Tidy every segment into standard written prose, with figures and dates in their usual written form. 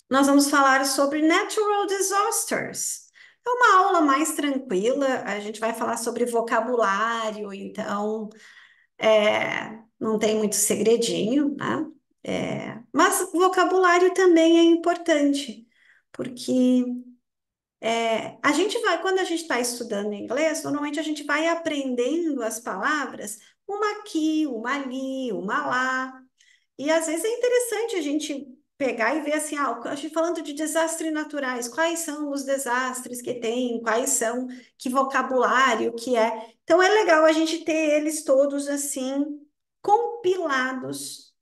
Nós vamos falar sobre natural disasters. É uma aula mais tranquila, a gente vai falar sobre vocabulário, então não tem muito segredinho, né? Mas vocabulário também é importante, porque a gente vai, quando a gente está estudando inglês, normalmente a gente vai aprendendo as palavras, uma aqui, uma ali, uma lá. E às vezes é interessante a gente pegar e ver assim, a gente falando de desastres naturais, quais são os desastres que tem, quais são, que vocabulário que é. Então é legal a gente ter eles todos assim, compilados,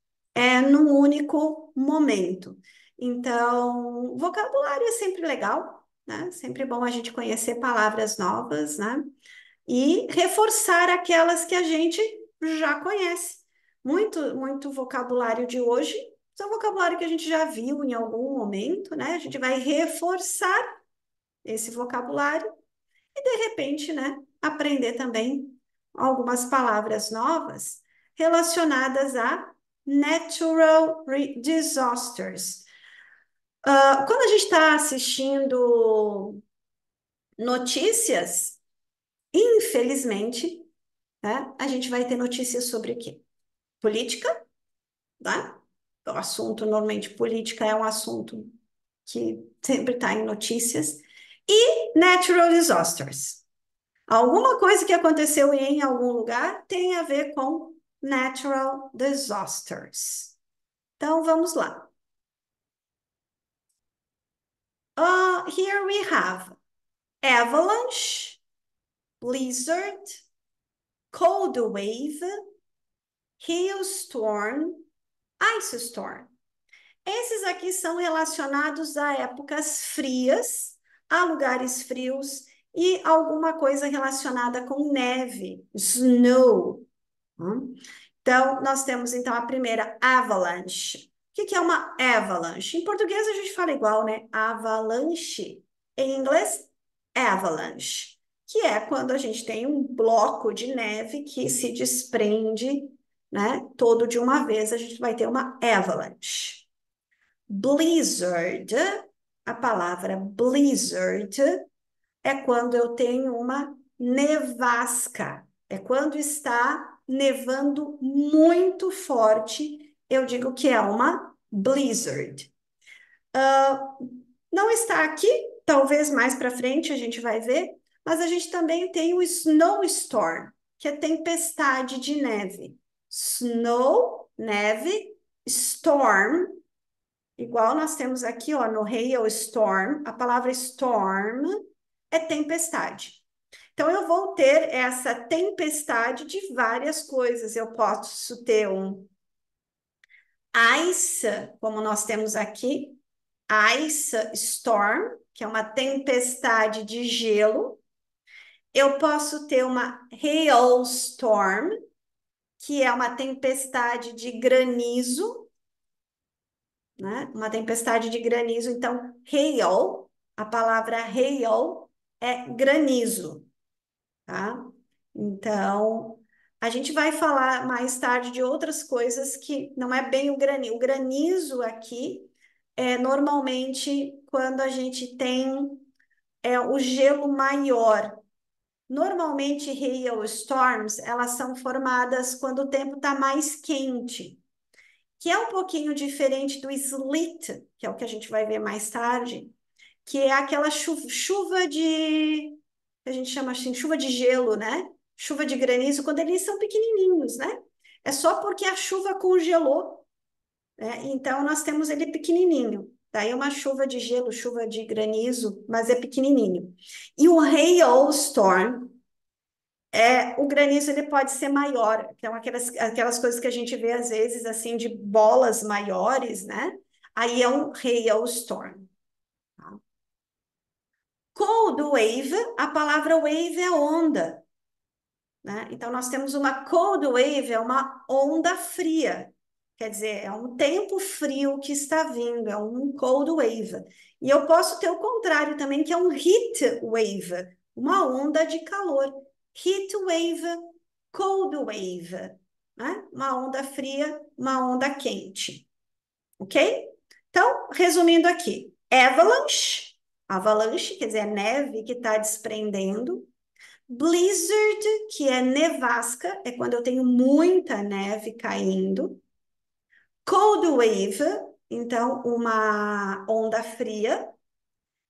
num único momento. Então, vocabulário é sempre legal, né? Sempre bom a gente conhecer palavras novas, né? E reforçar aquelas que a gente já conhece. Muito vocabulário de hoje é vocabulário que a gente já viu em algum momento, né? A gente vai reforçar esse vocabulário e, de repente, né, aprender também algumas palavras novas relacionadas a natural disasters. Quando a gente está assistindo notícias, infelizmente, né? A gente vai ter notícias sobre o quê? Política, né? O assunto, normalmente, política é um assunto que sempre está em notícias. E natural disasters. Alguma coisa que aconteceu em algum lugar tem a ver com natural disasters. Então, vamos lá. Here we have avalanche, blizzard, cold wave, hailstorm, ice storm. Esses aqui são relacionados a épocas frias, a lugares frios e alguma coisa relacionada com neve, snow. Então, nós temos então a primeira avalanche. O que é uma avalanche? Em português a gente fala igual, né? Avalanche. Em inglês, avalanche, que é quando a gente tem um bloco de neve que se desprende, né? Todo de uma vez, a gente vai ter uma avalanche. Blizzard, a palavra blizzard é quando eu tenho uma nevasca. É quando está nevando muito forte, eu digo que é uma blizzard. Não está aqui, talvez mais para frente a gente vai ver, mas a gente também tem o snowstorm, que é tempestade de neve. Snow, neve, storm, igual nós temos aqui, ó, no hailstorm, a palavra storm é tempestade. Então, eu vou ter essa tempestade de várias coisas. Eu posso ter um ice, como nós temos aqui, ice storm, que é uma tempestade de gelo. Eu posso ter uma hailstorm, que é uma tempestade de granizo, né? Uma tempestade de granizo. Então, hail, a palavra hail é granizo, tá? Então, a gente vai falar mais tarde de outras coisas que não é bem o granizo. O granizo aqui é normalmente quando a gente tem o gelo maior. Normalmente, hailstorms, elas são formadas quando o tempo está mais quente, que é um pouquinho diferente do sleet, que é o que a gente vai ver mais tarde, que é aquela chuva de, que a gente chama assim, chuva de gelo, né? Chuva de granizo, quando eles são pequenininhos, né? É só porque a chuva congelou, né? Então, nós temos ele pequenininho. Daí é uma chuva de gelo, chuva de granizo, mas é pequenininho. E o hailstorm, o granizo ele pode ser maior, que são aquelas coisas que a gente vê às vezes assim de bolas maiores, né? Aí é um hailstorm. Cold wave, a palavra wave é onda, né? Então nós temos uma cold wave, é uma onda fria. Quer dizer, é um tempo frio que está vindo, é um cold wave. E eu posso ter o contrário também, que é um heat wave, uma onda de calor. Heat wave, cold wave, né? Uma onda fria, uma onda quente, ok? Então, resumindo aqui, avalanche, avalanche, quer dizer, é neve que está desprendendo. Blizzard, que é nevasca, é quando eu tenho muita neve caindo. Cold wave, então uma onda fria.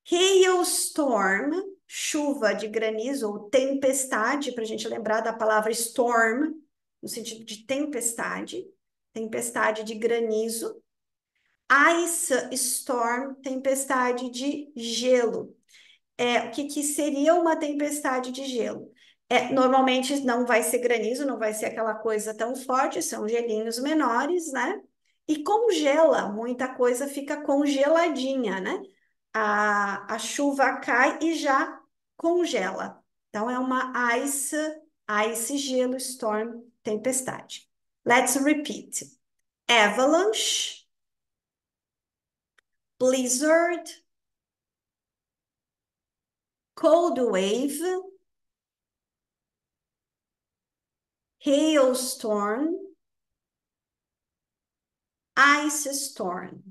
Hailstorm, chuva de granizo ou tempestade, para a gente lembrar da palavra storm, no sentido de tempestade, tempestade de granizo. Ice storm, tempestade de gelo. O que, que seria uma tempestade de gelo? Normalmente não vai ser granizo, não vai ser aquela coisa tão forte, são gelinhos menores, né? E congela, muita coisa fica congeladinha, né? A chuva cai e já congela. Então é uma ice gelo storm, tempestade. Let's repeat. Avalanche, blizzard, cold wave, hailstorm, ice storm.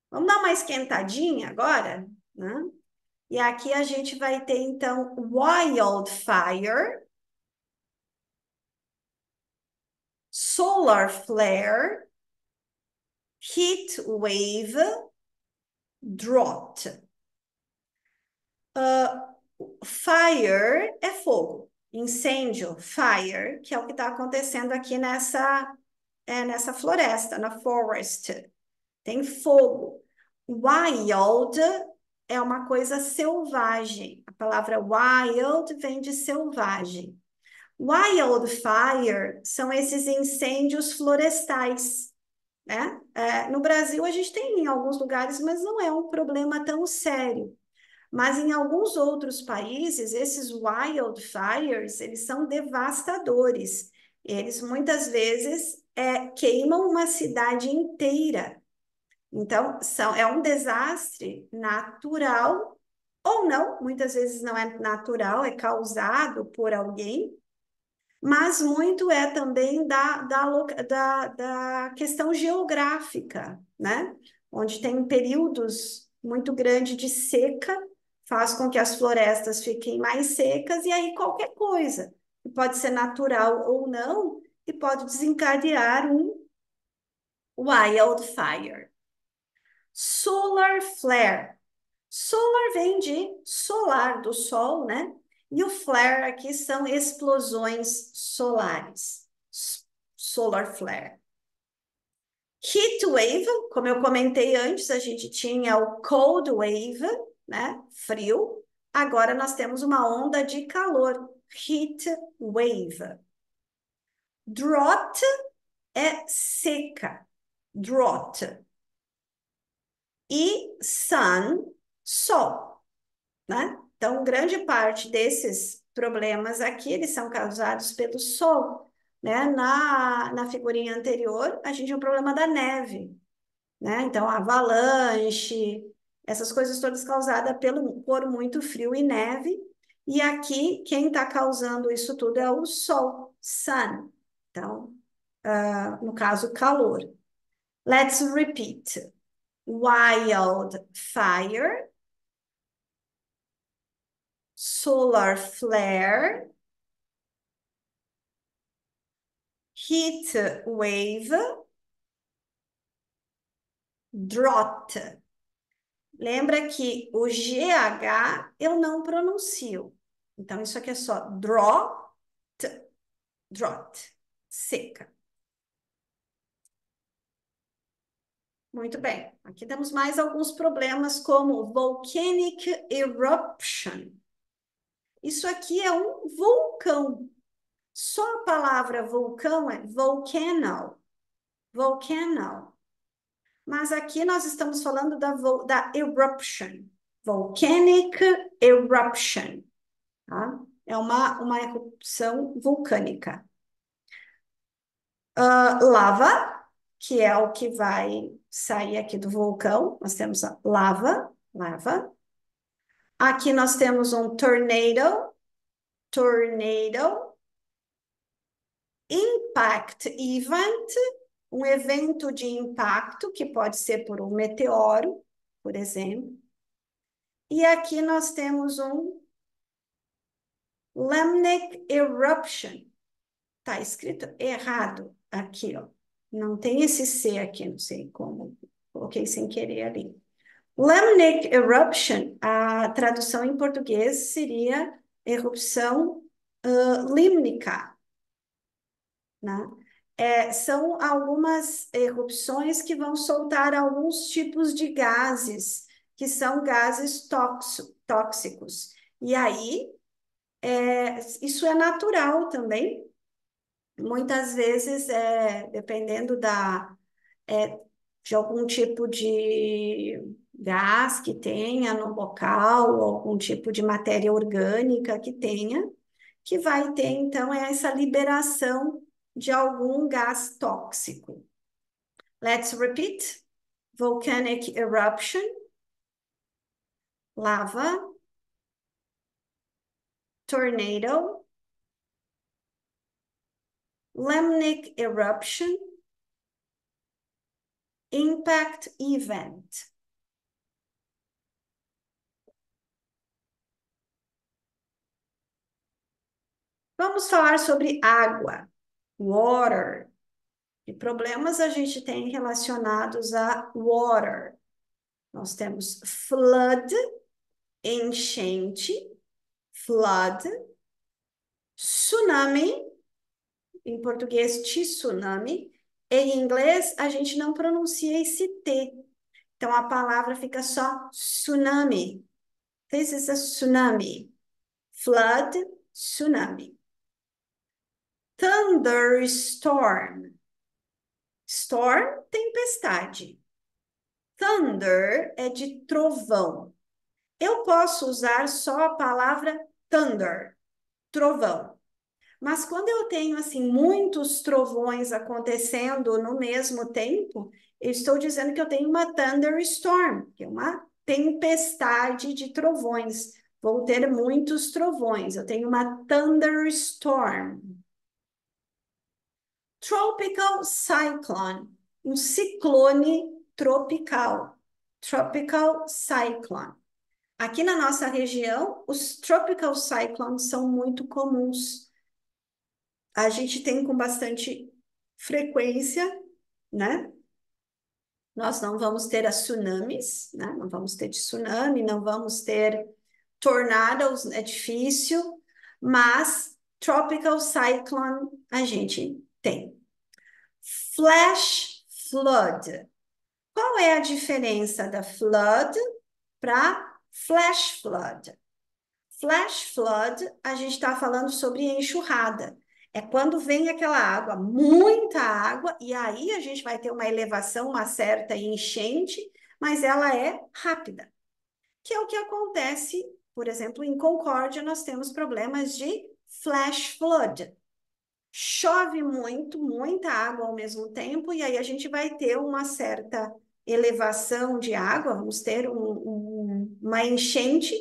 Vamos dar uma esquentadinha agora, né? E aqui a gente vai ter então wildfire, solar flare, heat wave, drought. Fire é fogo, incêndio, fire, que é o que está acontecendo aqui nessa floresta, na forest. Tem fogo. Wild é uma coisa selvagem. A palavra wild vem de selvagem. Wildfire são esses incêndios florestais, né? No Brasil a gente tem em alguns lugares, mas não é um problema tão sério. Mas em alguns outros países, esses wildfires, eles são devastadores. Eles muitas vezes queimam uma cidade inteira. Então, é um desastre natural ou não, muitas vezes não é natural, é causado por alguém, mas muito é também da questão geográfica, né? Onde tem períodos muito grandes de seca, faz com que as florestas fiquem mais secas, e aí qualquer coisa, que pode ser natural ou não, e pode desencadear um wildfire. Solar flare. Solar vem de solar, do sol, né? E o flare aqui são explosões solares. Solar flare. Heat wave, como eu comentei antes, a gente tinha o cold wave, né? Frio. Agora nós temos uma onda de calor. Heat wave. Drought é seca. Drought. E sun, sol, né? Então, grande parte desses problemas aqui, eles são causados pelo sol, né? Na figurinha anterior, a gente tinha um problema da neve, né? Então, avalanche, essas coisas todas causadas por muito frio e neve. E aqui, quem está causando isso tudo é o sol, sun. Então, no caso, calor. Let's repeat. Wildfire, solar flare, heat wave, drought. Lembra que o GH eu não pronuncio. Então, isso aqui é só drought, drought, seca. Muito bem. Aqui temos mais alguns problemas, como volcanic eruption. Isso aqui é um vulcão. Só a palavra vulcão é volcano. Volcano. Mas aqui nós estamos falando da eruption, volcanic eruption, tá? É uma erupção vulcânica. Lava, que é o que vai sair aqui do vulcão, nós temos a lava. Aqui nós temos um tornado, Impact event, um evento de impacto, que pode ser por um meteoro, por exemplo. E aqui nós temos um limnic eruption. Está escrito errado aqui, ó. Não tem esse C aqui, não sei como. Coloquei sem querer ali. Limnic eruption, a tradução em português seria erupção límnica, né? São algumas erupções que vão soltar alguns tipos de gases, que são gases tóxicos. E aí, isso é natural também. Muitas vezes, dependendo é, de algum tipo de gás que tenha no local, ou algum tipo de matéria orgânica que tenha, que vai ter, então, essa liberação de algum gás tóxico. Let's repeat. Volcanic eruption, lava, tornado, limnic eruption, impact event. Vamos falar sobre água, water. Que problemas a gente tem relacionados a water? Nós temos flood, enchente, flood, tsunami, em português tsunami, em inglês a gente não pronuncia esse T, então a palavra fica só tsunami. This is a tsunami. Flood, tsunami. Thunderstorm. Storm, tempestade. Thunder é de trovão. Eu posso usar só a palavra thunder, trovão. Mas quando eu tenho assim muitos trovões acontecendo no mesmo tempo, eu estou dizendo que eu tenho uma thunderstorm, que é uma tempestade de trovões. Vou ter muitos trovões. Eu tenho uma thunderstorm. Tropical cyclone, um ciclone tropical. Tropical cyclone. Aqui na nossa região, os tropical cyclones são muito comuns. A gente tem com bastante frequência, né? Nós não vamos ter as tsunamis, né? Não vamos ter tsunami, não vamos ter tornados, é difícil, mas tropical cyclone a gente tem. Flash flood. Qual é a diferença da flood para flash flood? Flash flood, a gente está falando sobre enxurrada. É quando vem aquela água, muita água, e aí a gente vai ter uma elevação, uma certa enchente, mas ela é rápida. Que é o que acontece, por exemplo, em Concórdia, nós temos problemas de flash flood. Chove muito, muita água ao mesmo tempo, e aí a gente vai ter uma certa elevação de água, vamos ter uma enchente,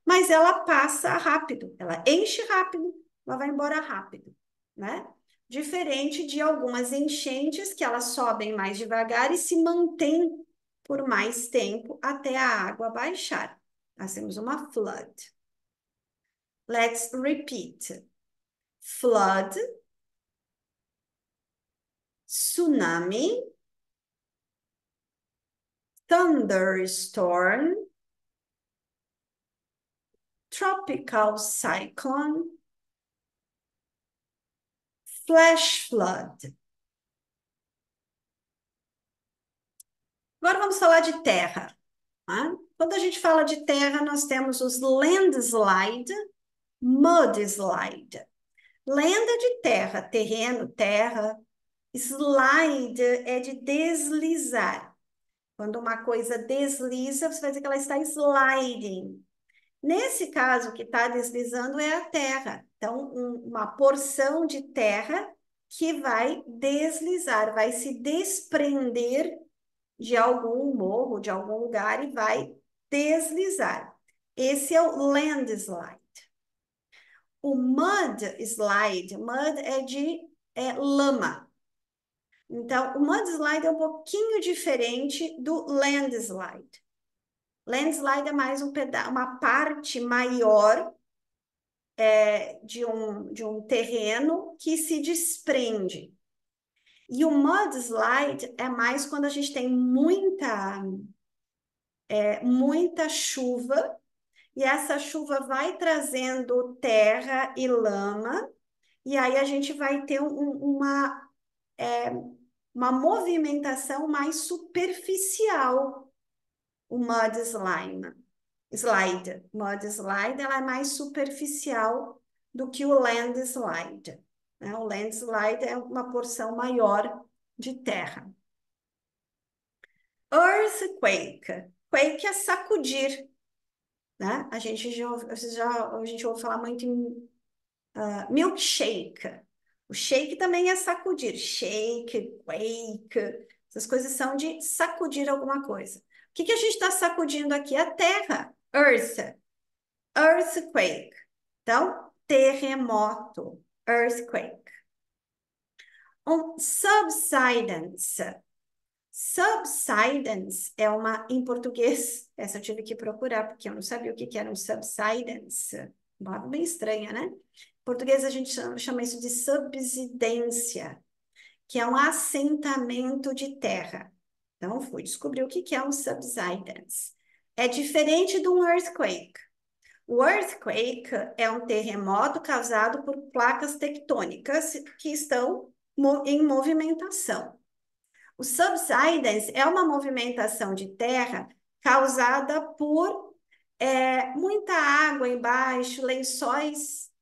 mas ela passa rápido, ela enche rápido, ela vai embora rápido, né? Diferente de algumas enchentes que elas sobem mais devagar e se mantêm por mais tempo até a água baixar. Nós temos uma flood. Let's repeat. Flood, tsunami, thunderstorm, tropical cyclone, flash flood. Agora vamos falar de terra. Tá? Quando a gente fala de terra, nós temos os landslide, mudslide. Land é de terra, terreno, terra. Slide é de deslizar. Quando uma coisa desliza, você vai dizer que ela está sliding. Nesse caso, o que está deslizando é a terra. Então, uma porção de terra que vai deslizar, vai se desprender de algum morro, de algum lugar e vai deslizar. Esse é o landslide. O mudslide, mud é de é lama. Então, o mudslide é um pouquinho diferente do landslide. Landslide é mais uma parte maior de um terreno que se desprende. E o mudslide é mais quando a gente tem muita chuva, e essa chuva vai trazendo terra e lama, e aí a gente vai ter uma movimentação mais superficial, o mud slide, ela é mais superficial do que o landslide, né? O landslide é uma porção maior de terra. Earthquake. Quake é sacudir, né? A gente ouve falar muito em milkshake. O shake também é sacudir. Shake, quake, essas coisas são de sacudir alguma coisa. O que que a gente está sacudindo aqui? A terra. Earthquake. Então, terremoto. Earthquake. Subsidence. Subsidence é em português, essa eu tive que procurar, porque eu não sabia o que que era um subsidence. Uma palavra bem estranha, né? Em português a gente chama isso de subsidência, que é um assentamento de terra. Então, fui descobrir o que que é um subsidence. É diferente de um earthquake. O earthquake é um terremoto causado por placas tectônicas que estão em movimentação. O subsidence é uma movimentação de terra causada por muita água embaixo, lençóis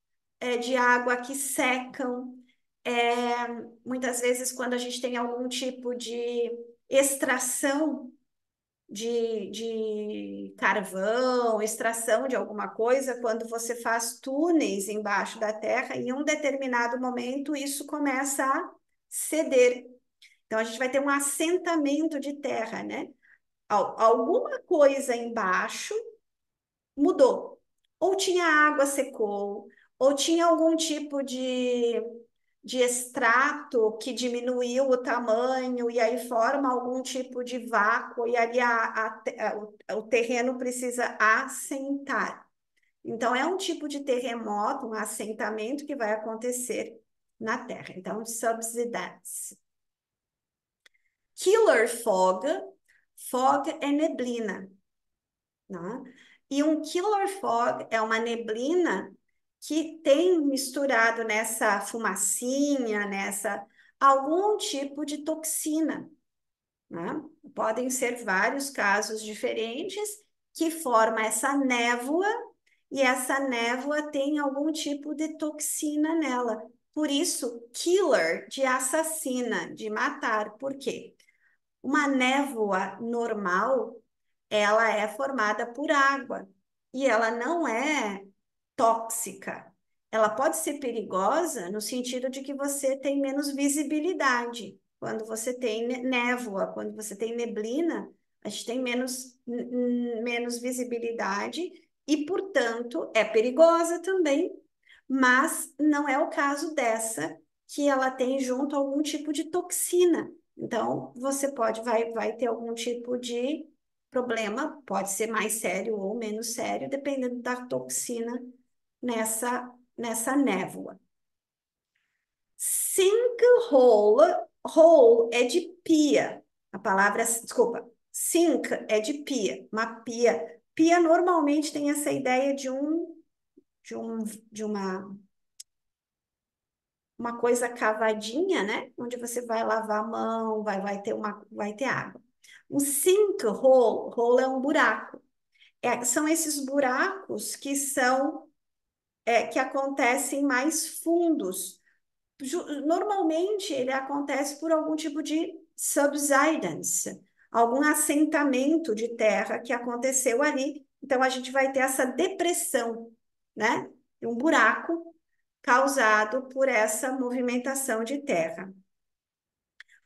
de água que secam. Muitas vezes, quando a gente tem algum tipo de extração de carvão, extração de alguma coisa, quando você faz túneis embaixo da terra, em um determinado momento isso começa a ceder. Então, a gente vai ter um assentamento de terra, né? Alguma coisa embaixo mudou. Ou tinha água secou, ou tinha algum tipo de extrato que diminuiu o tamanho, e aí forma algum tipo de vácuo, e ali o terreno precisa assentar. Então, é um tipo de terremoto, um assentamento que vai acontecer na Terra. Então, subsidence. Killer fog, fog é neblina, né? E um killer fog é uma neblina que tem misturado nessa fumacinha, algum tipo de toxina, né? Podem ser vários casos diferentes que forma essa névoa e essa névoa tem algum tipo de toxina nela. Por isso, killer de assassina, de matar. Por quê? Uma névoa normal, ela é formada por água e ela não é tóxica. Ela pode ser perigosa no sentido de que você tem menos visibilidade. Quando você tem névoa, quando você tem neblina, a gente tem menos visibilidade e, portanto, é perigosa também, mas não é o caso dessa, que ela tem junto algum tipo de toxina. Então, você vai ter algum tipo de problema, pode ser mais sério ou menos sério, dependendo da toxina nessa névoa. Sinkhole, hole é de pia. A palavra, desculpa, sink é de pia, uma pia. Pia normalmente tem essa ideia de um, de uma coisa cavadinha, né? Onde você vai lavar a mão, vai ter água. Um sinkhole, hole é um buraco. São esses buracos que acontecem mais fundos. Normalmente ele acontece por algum tipo de subsidence, algum assentamento de terra que aconteceu ali. Então a gente vai ter essa depressão, né? Um buraco causado por essa movimentação de terra.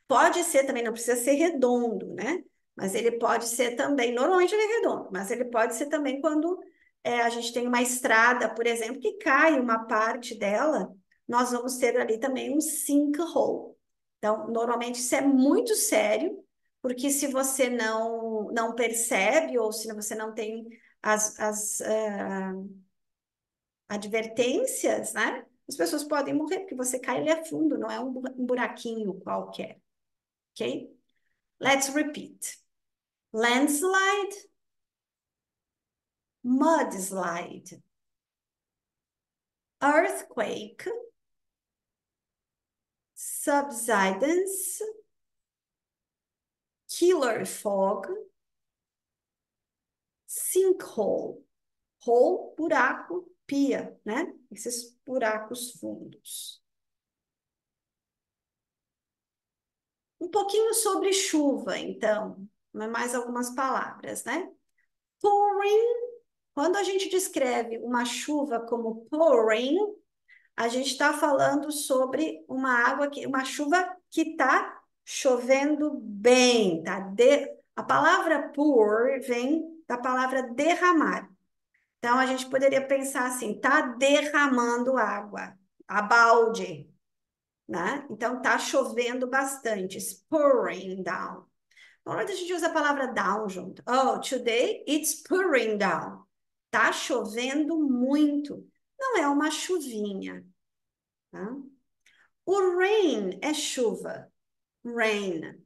Pode ser também, não precisa ser redondo, né? Mas ele pode ser também, normalmente ele é redondo, mas ele pode ser também quando a gente tem uma estrada, por exemplo, que cai uma parte dela, nós vamos ter ali também um sinkhole. Então, normalmente isso é muito sério, porque se você não percebe ou se você não tem as advertências, né? As pessoas podem morrer, porque você cai ali a fundo, não é um buraquinho qualquer, ok? Let's repeat. Landslide, mudslide, earthquake, subsidence, killer fog, sinkhole. Hole, buraco, pia, né? Esses buracos fundos. Um pouquinho sobre chuva, então, mais algumas palavras, né? Pouring, quando a gente descreve uma chuva como pouring, a gente está falando sobre uma água uma chuva que está chovendo bem, tá? A palavra pour vem da palavra derramar. Então a gente poderia pensar assim, tá derramando água, a balde, né? Então tá chovendo bastante, it's pouring down. Normalmente a gente usa a palavra down junto. Oh, today it's pouring down. Tá chovendo muito. Não é uma chuvinha, tá? O rain é chuva. Rain.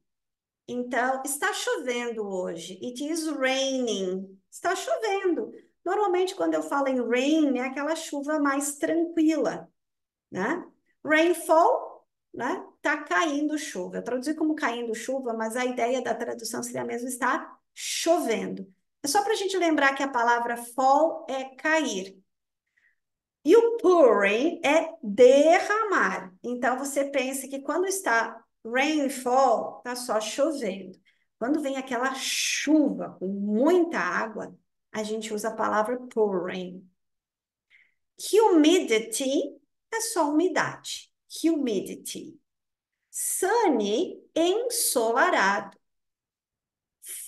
Então, está chovendo hoje. It is raining. Está chovendo. Normalmente, quando eu falo em rain, é aquela chuva mais tranquila, né? Rainfall, né? Tá caindo chuva. Eu traduzi como caindo chuva, mas a ideia da tradução seria mesmo estar chovendo. É só para a gente lembrar que a palavra fall é cair. E o pouring é derramar. Então, você pensa que quando está rainfall, está só chovendo. Quando vem aquela chuva com muita água, a gente usa a palavra pouring. Humidity é só umidade. Humidity. Sunny, ensolarado.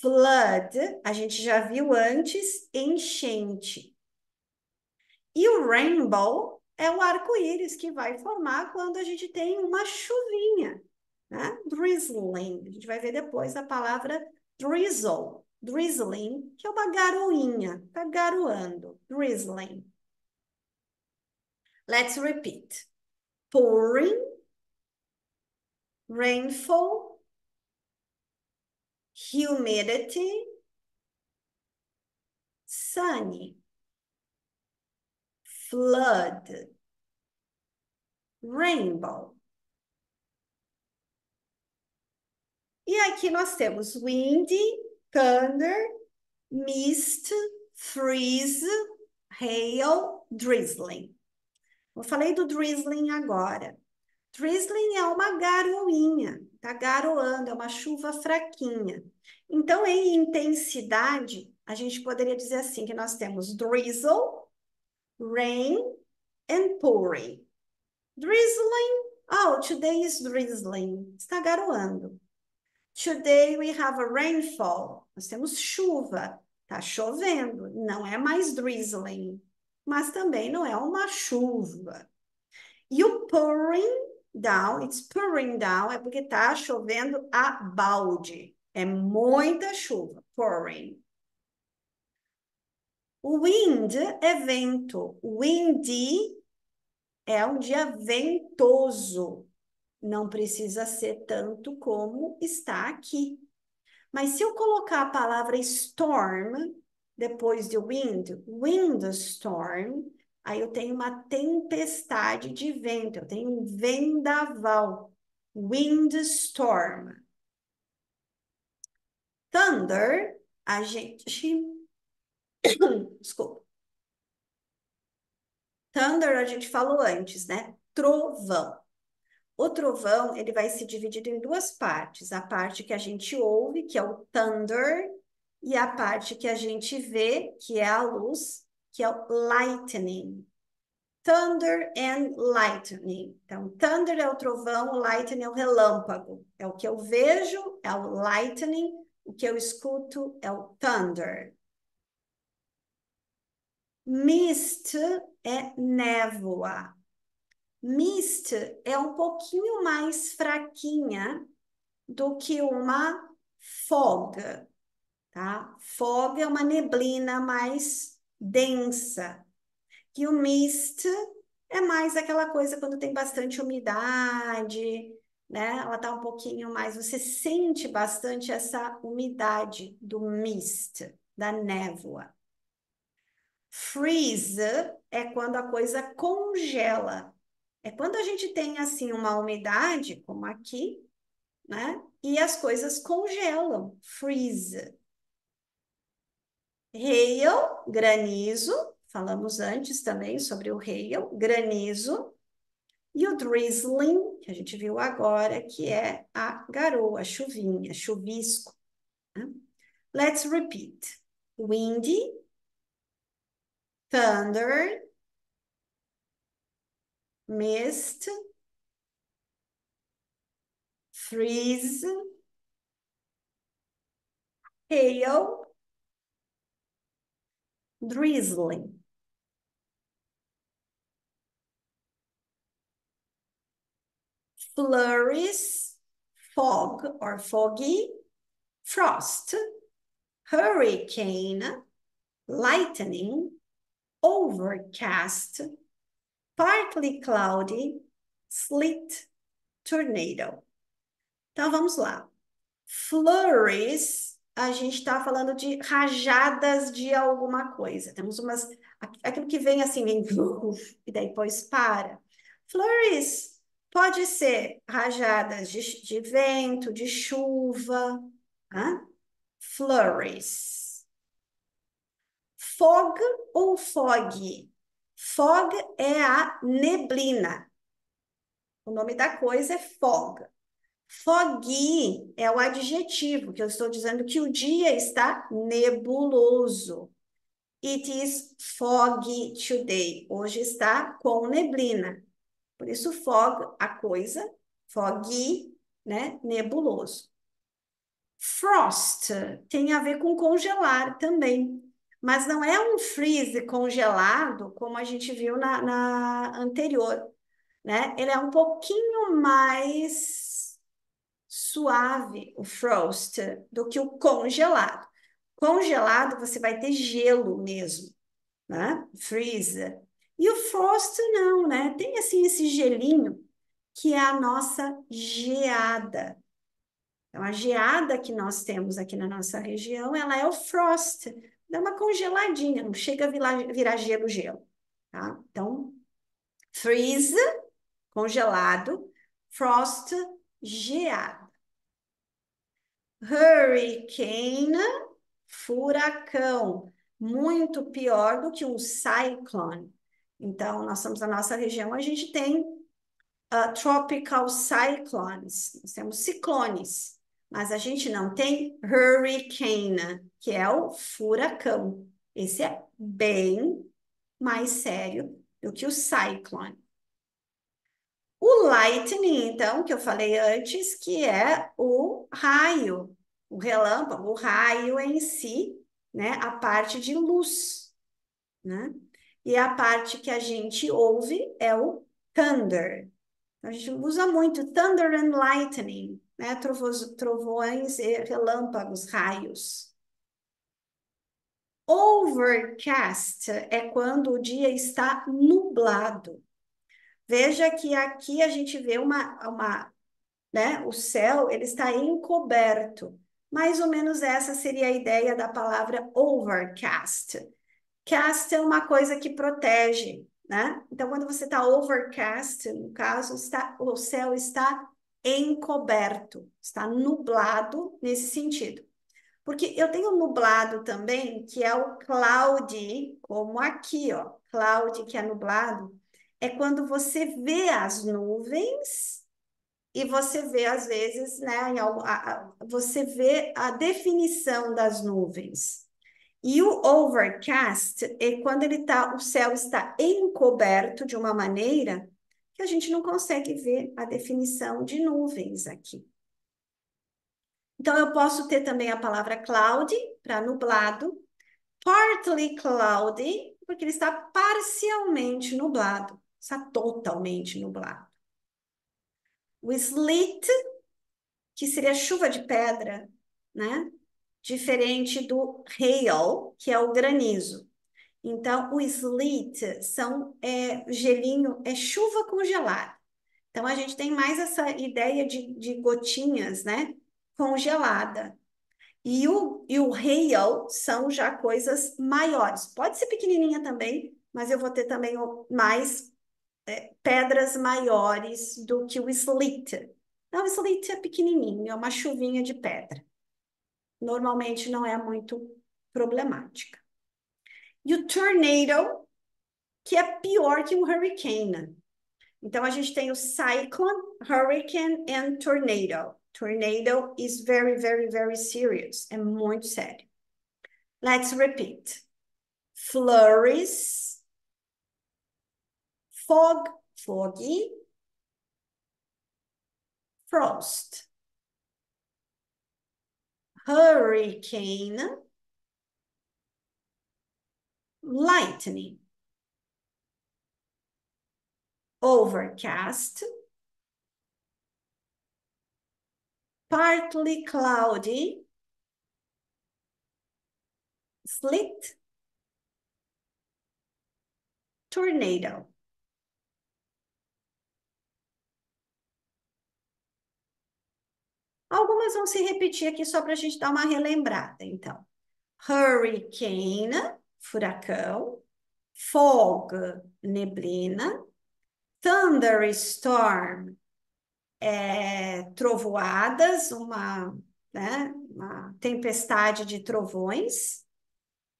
Flood, a gente já viu antes, enchente. E o rainbow é o arco-íris que vai formar quando a gente tem uma chuvinha, né? Drizzling. A gente vai ver depois a palavra drizzle. Drizzling, que é uma garoinha, tá garoando. Drizzling. Let's repeat. Pouring, rainfall, humidity, sunny, flood, rainbow. E aqui nós temos windy, thunder, mist, freeze, hail, drizzling. Eu falei do drizzling agora. Drizzling é uma garoinha, tá garoando, é uma chuva fraquinha. Então, em intensidade, a gente poderia dizer assim que nós temos drizzle, rain and pouring. Drizzling, oh, today is drizzling, está garoando. Today we have a rainfall. Nós temos chuva. Tá chovendo. Não é mais drizzling, mas também não é uma chuva. E o pouring down, it's pouring down, é porque tá chovendo a balde. É muita chuva. Pouring. O wind é vento. Windy é um dia ventoso. Não precisa ser tanto como está aqui. Mas se eu colocar a palavra storm depois de windstorm, aí eu tenho uma tempestade de vento, eu tenho um vendaval, windstorm. Thunder, a gente... Desculpa. Thunder a gente falou antes, né? Trovão. O trovão, ele vai se dividir em duas partes. A parte que a gente ouve, que é o thunder, e a parte que a gente vê, que é a luz, que é o lightning. Thunder and lightning. Então, thunder é o trovão, o lightning é o relâmpago. É o que eu vejo, é o lightning, o que eu escuto é o thunder. Mist é névoa. Mist é um pouquinho mais fraquinha do que uma fog, tá? Fog é uma neblina mais densa. E o mist é mais aquela coisa quando tem bastante umidade, né? Ela tá um pouquinho mais, você sente bastante essa umidade do mist, da névoa. Freeze é quando a coisa congela. É quando a gente tem assim uma umidade, como aqui, né? E as coisas congelam. Freeze. Hail, granizo. Falamos antes também sobre o hail, granizo. E o drizzling, que a gente viu agora, que é a garoa, a chuvinha, chuvisco. Né? Let's repeat. Windy, thunder, mist, freeze, hail, drizzling. Flurries, fog or foggy, frost, hurricane, lightning, overcast, partly cloudy, sleet, tornado. Então vamos lá. Flurries, a gente está falando de rajadas de alguma coisa. Temos umas, aquilo que vem assim, vem e daí depois para. Flurries pode ser rajadas de vento, de chuva, tá? Flurries. Fog ou fog? Fog é a neblina. O nome da coisa é fog. Foggy é o adjetivo que eu estou dizendo que o dia está nebuloso. It is foggy today. Hoje está com neblina. Por isso, fog, a coisa, foggy, né? Nebuloso. Frost tem a ver com congelar também. Mas não é um freeze congelado, como a gente viu na anterior, né? Ele é um pouquinho mais suave, o frost, do que o congelado. Congelado, você vai ter gelo mesmo, né? Freezer. E o frost não, né? Tem assim esse gelinho que é a nossa geada. Então, a geada que nós temos aqui na nossa região, ela é o frost. Dá uma congeladinha, não chega a virar gelo, gelo. Tá? Então, freeze, congelado, frost, geada. Hurricane, furacão, muito pior do que um cyclone. Então, nós estamos na nossa região, a gente tem tropical cyclones, nós temos ciclones, mas a gente não tem hurricane, que é o furacão. Esse é bem mais sério do que o cyclone. O lightning, então, que eu falei antes, que é o raio, o relâmpago, o raio em si, né? A parte de luz, né? E a parte que a gente ouve é o thunder. A gente usa muito thunder and lightning, né? Trovões e relâmpagos, raios. Overcast é quando o dia está nublado. Veja que aqui a gente vê né? O céu, ele está encoberto. Mais ou menos essa seria a ideia da palavra overcast. Cast é uma coisa que protege, né? Então, quando você está overcast, no caso, o céu está encoberto, está nublado nesse sentido. Porque eu tenho nublado também, que é o cloudy, como aqui, ó. Cloud, que é nublado, é quando você vê as nuvens e você vê, às vezes, né, você vê a definição das nuvens. E o overcast é quando o céu está encoberto de uma maneira que a gente não consegue ver a definição de nuvens aqui. Então, eu posso ter também a palavra cloudy, para nublado, partly cloudy, porque ele está parcialmente nublado. está totalmente nublado. O sleet, que seria chuva de pedra, né? Diferente do hail, que é o granizo. Então, o sleet gelinho, é chuva congelada. Então, a gente tem mais essa ideia de gotinhas, né? Congelada. E o hail são já coisas maiores. Pode ser pequenininha também, mas eu vou ter também mais pedras maiores do que o sleet. Não, o sleet é pequenininho, é uma chuvinha de pedra. Normalmente não é muito problemática. E o tornado, que é pior que um hurricane. Então, a gente tem o cyclone, hurricane and tornado. Tornado is very, very, very serious. É muito sério. Let's repeat. Flurries, fog, foggy, frost. Hurricane, lightning. Overcast, partly cloudy, sleet, tornado. Algumas vão se repetir aqui só para a gente dar uma relembrada, então. Hurricane, furacão. Fog, neblina. Thunderstorm, trovoadas, uma tempestade de trovões.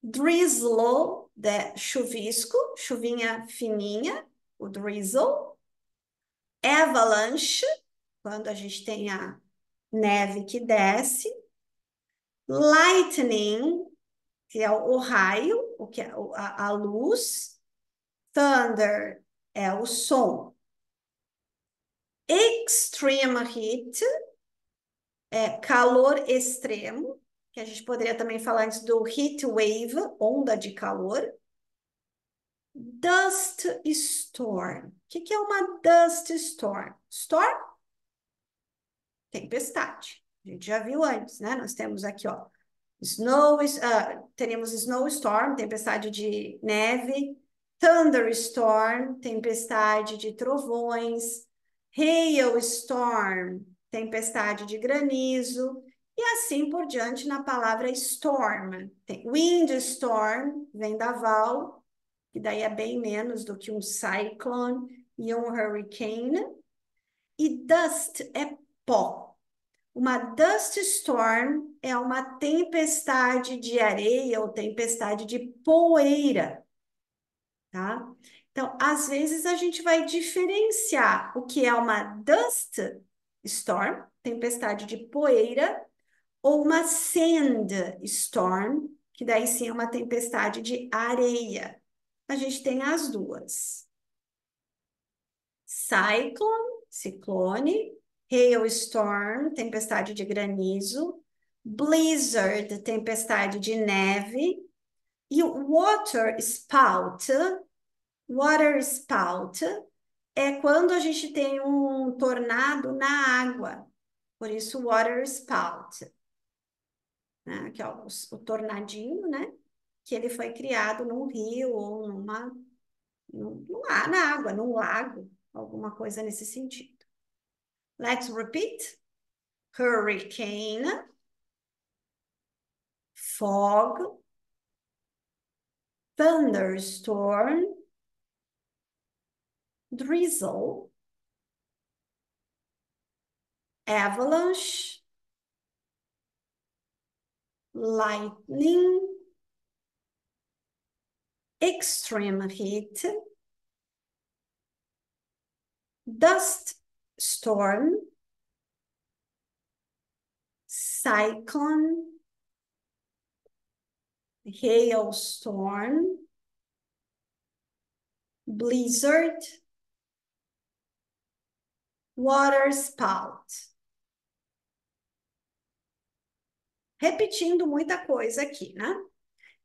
Drizzle, chuvisco, chuvinha fininha, o drizzle. Avalanche, quando a gente tem a neve que desce. Lightning, que é o raio, o que é a luz. Thunder é o som. Extreme heat é calor extremo, que a gente poderia também falar antes do heat wave, onda de calor. Dust storm. O que é uma dust storm? Storm? Tempestade. A gente já viu antes, né? Nós temos aqui, ó, teríamos snowstorm, tempestade de neve, thunderstorm, tempestade de trovões, hailstorm, tempestade de granizo, e assim por diante na palavra storm. Tem windstorm, vendaval, que daí é bem menos do que um cyclone e um hurricane, e dust é pó. Uma dust storm é uma tempestade de areia ou tempestade de poeira, tá? Então, às vezes a gente vai diferenciar o que é uma dust storm, tempestade de poeira, ou uma sand storm, que daí sim é uma tempestade de areia. A gente tem as duas. Cyclone, ciclone, hailstorm, tempestade de granizo, blizzard, tempestade de neve, e o water spout é quando a gente tem um tornado na água, por isso water spout, né? Que é o tornadinho, né? Que ele foi criado num rio ou na água, num lago, alguma coisa nesse sentido. Let's repeat. Hurricane, fog, thunderstorm, drizzle, avalanche, lightning, extreme heat, dust storm, cyclone, hailstorm, blizzard, water spout. Repetindo muita coisa aqui, né?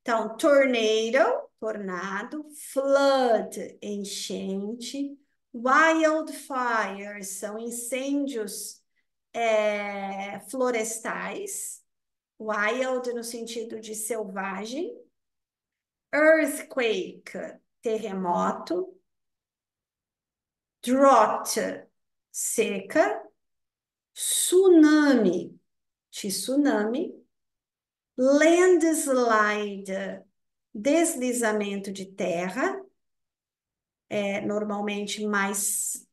Então, tornado, tornado, flood, enchente, wildfires são incêndios florestais, wild no sentido de selvagem, earthquake, terremoto, drought, seca, tsunami, landslide, deslizamento de terra, normalmente mais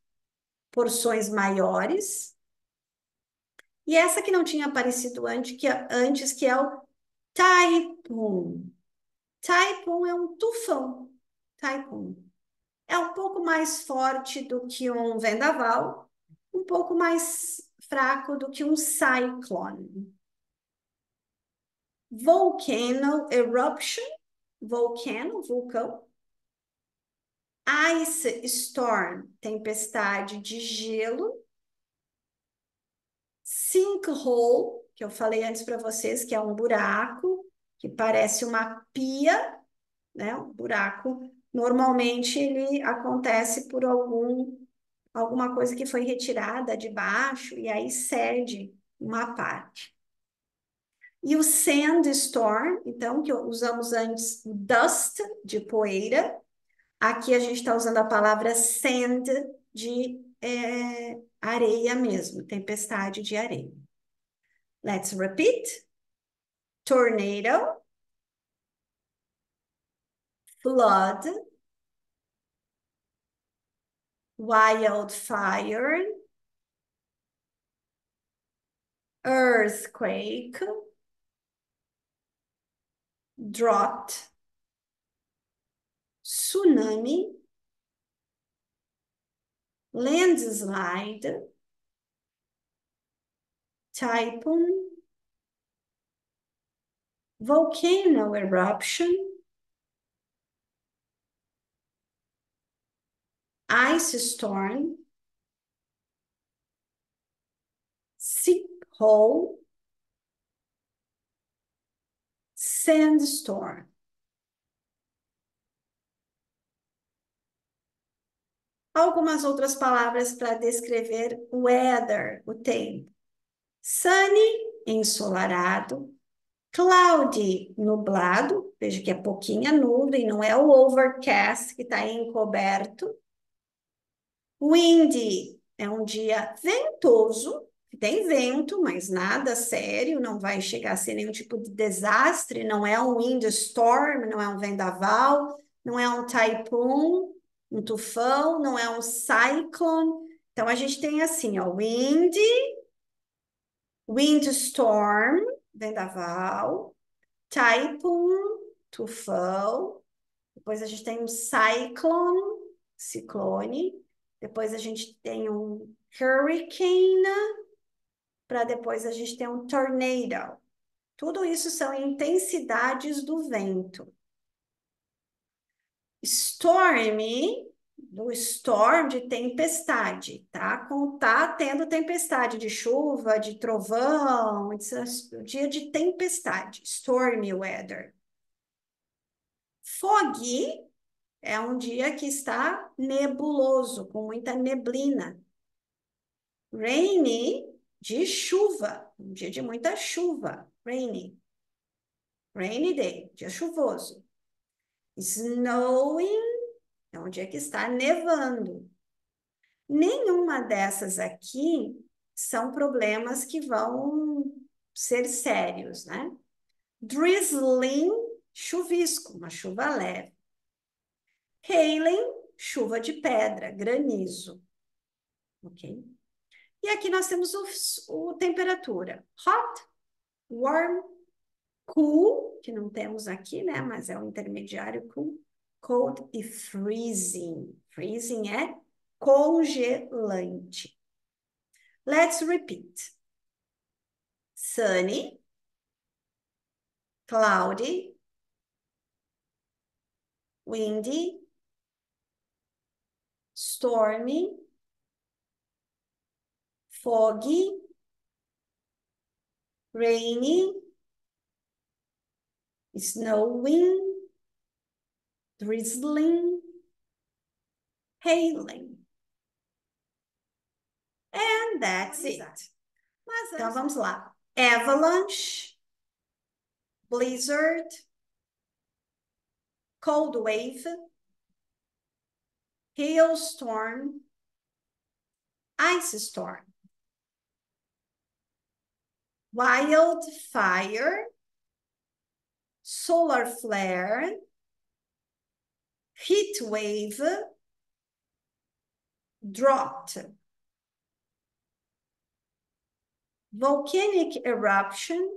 porções maiores. E essa que não tinha aparecido antes, que é o Typhoon. Typhoon é um tufão. Typhoon. É um pouco mais forte do que um vendaval, um pouco mais fraco do que um cyclone. Volcano eruption, vulcão. Ice storm, tempestade de gelo. Sinkhole, que eu falei antes para vocês, que é um buraco que parece uma pia, né? Um buraco. Normalmente ele acontece por alguma coisa que foi retirada de baixo e aí cede uma parte. E o sandstorm, então, que usamos antes dust, de poeira. Aqui a gente está usando a palavra sand, de areia mesmo, tempestade de areia. Let's repeat. Tornado, flood, wildfire, earthquake, drought, tsunami, landslide, typhoon, volcano eruption, ice storm, sinkhole, sandstorm. Algumas outras palavras para descrever weather, o tempo. Sunny, ensolarado. Cloudy, nublado. Veja que é pouquinha nuvem, não é o overcast que está encoberto. Windy, é um dia ventoso, tem vento, mas nada sério, não vai chegar a ser nenhum tipo de desastre, não é um windstorm, não é um vendaval, não é um typhoon, um tufão, não é um cyclone. Então a gente tem assim, ó, windstorm, vendaval, typhoon, tufão, depois a gente tem um cyclone, ciclone, depois a gente tem um hurricane, para depois a gente ter um tornado. Tudo isso são intensidades do vento. Storm, do storm, de tempestade, tá? Tá tendo tempestade de chuva, de trovão, dia de tempestade, stormy weather. Foggy é um dia que está nebuloso, com muita neblina. Rainy, de chuva, um dia de muita chuva. Rainy. Rainy day, dia chuvoso. Snowing, é um dia que está nevando. Nenhuma dessas aqui são problemas que vão ser sérios, né? Drizzling, chuvisco, uma chuva leve. Hailing, chuva de pedra, granizo. Ok? E aqui nós temos o temperatura. Hot, warm, cool, que não temos aqui, né? Mas é o intermediário cool. Cold e freezing. Freezing é congelante. Let's repeat. Sunny, cloudy, windy, stormy, foggy, rainy, snowing, drizzling, hailing. And that's it. Então vamos lá. Avalanche, blizzard, cold wave, hailstorm, ice storm, wildfire, solar flare, heat wave, drought, volcanic eruption,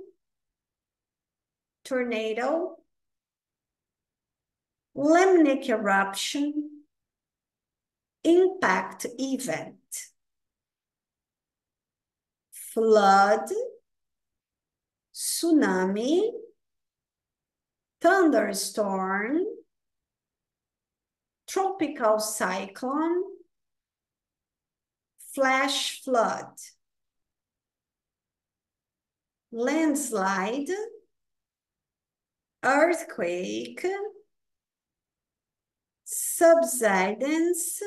tornado, limnic eruption, impact event, flood, tsunami, thunderstorm, tropical cyclone, flash flood, landslide, earthquake, subsidence,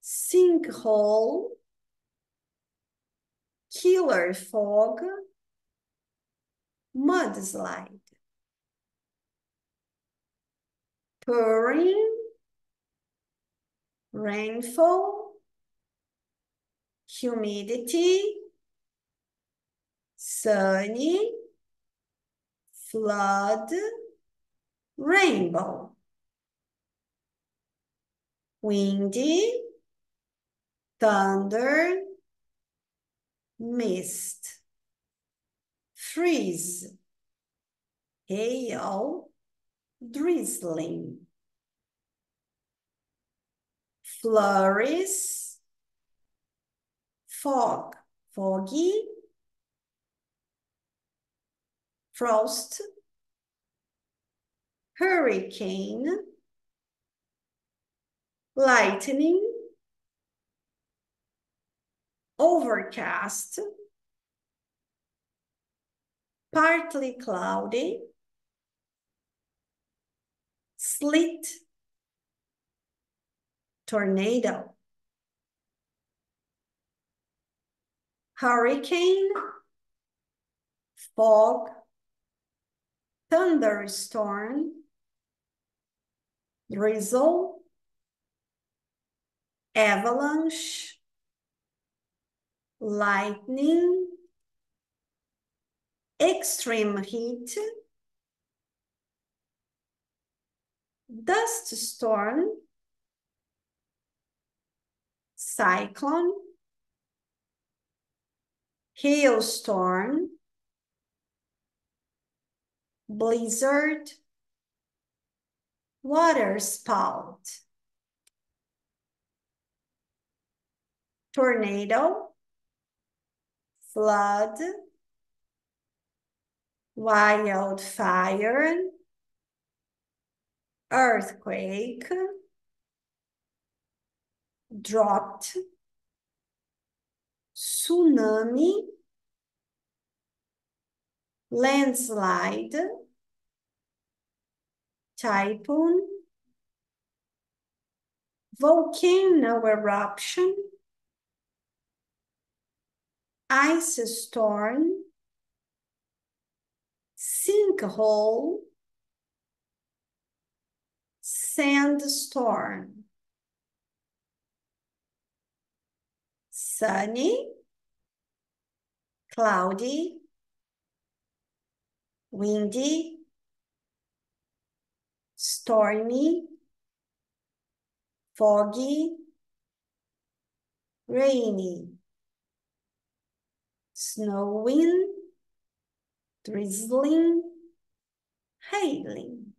sinkhole, killer fog, mudslide, pouring, rainfall, humidity, sunny, flood, rainbow, windy, thunder, mist, freeze, hail, drizzling, flurries, fog, foggy, frost, hurricane, lightning, overcast, partly cloudy, sleet, tornado, hurricane, fog, thunderstorm, drizzle, avalanche, lightning, extreme heat, dust storm, cyclone, hailstorm, blizzard, water spout, tornado, flood, wildfire, earthquake, drought, tsunami, landslide, typhoon, volcano eruption, ice storm, sinkhole, sandstorm, sunny, cloudy, windy, stormy, foggy, rainy, snowing, drizzling, hailing.